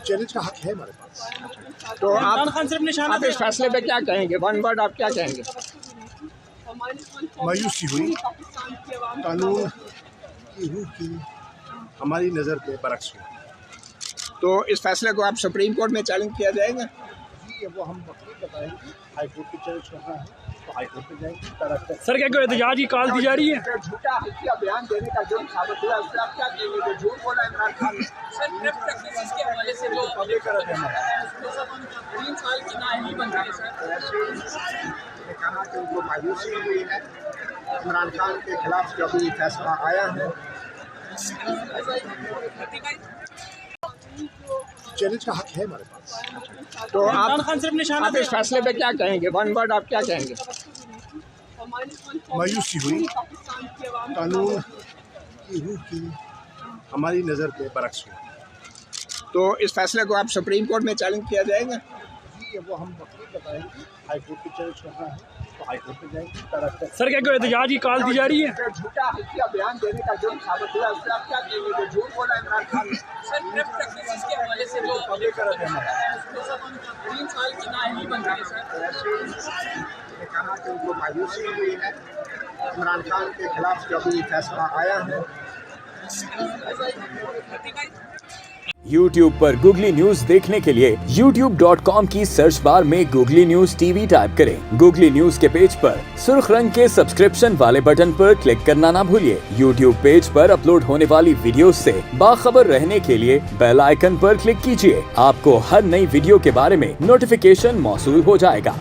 Challenge का हक है हमारे पास। तो आप इस फैसले पे क्या कहेंगे? वन वर्ड आप क्या कहेंगे? मायूसी हुई, कानून की रूह की हमारी नज़र के बरक्स हुई। तो इस फैसले को आप सुप्रीम कोर्ट में चैलेंज किया जाएगा? जी, वो हम वक्त बताएंगे। हाई कोर्ट पे चैलेंज करना है तो हाई कोर्ट पे जाएंगे। सर क्या कोई एहतजाज की कॉल दी जा रही है? झूठा हल्किया बयान देने का जुर्म साबित हुआ, उससे आप क्या कहेंगे? जो झूठ बोला इमरान खान ने। सर प्रेप प्रैक्टिसेस के हवाले से जो 3 साल की नाअहली बन रही है सर। कहा कि उनको मायूसी हुई है इमरान खान के खिलाफ जो भी फैसला आया है। चैलेंज का हक है हमारे पास। तो आप इस फैसले पे क्या कहेंगे? वन वर्ड आप क्या कहेंगे? मायूसी हुई, कानून की रूह की हमारी नज़र के बरक्स हुई। तो इस फैसले को आप सुप्रीम कोर्ट में चैलेंज किया जाएगा? जी, वो हम वक्त बताएंगे। हाई कोर्ट पे चैलेंज करना है तो हाई कोर्ट पे जाएंगे। सर क्या कोई एहतजाज की कॉल दी जा रही है? झूठा हल्किया बयान देने का जुर्म साबित हुआ, उससे आप क्या कहेंगे? जो झूठ बोला इमरान खान ने। सर प्रेप प्रैक्टिसेस के हवाले से जो 3 साल की नाअहली बन रही है सर। कहा कि उनको मायूसी हुई है इमरान खान के खिलाफ जो भी फैसला आया है। YouTube पर गूगली न्यूज देखने के लिए youtube.com की सर्च बार में गूगली न्यूज टीवी टाइप करें। गूगली न्यूज के पेज पर सुर्ख रंग के सब्सक्रिप्शन वाले बटन पर क्लिक करना ना भूलिए। YouTube पेज पर अपलोड होने वाली वीडियोस से बाखबर रहने के लिए बेल आइकन पर क्लिक कीजिए। आपको हर नई वीडियो के बारे में नोटिफिकेशन मौसूल हो जाएगा।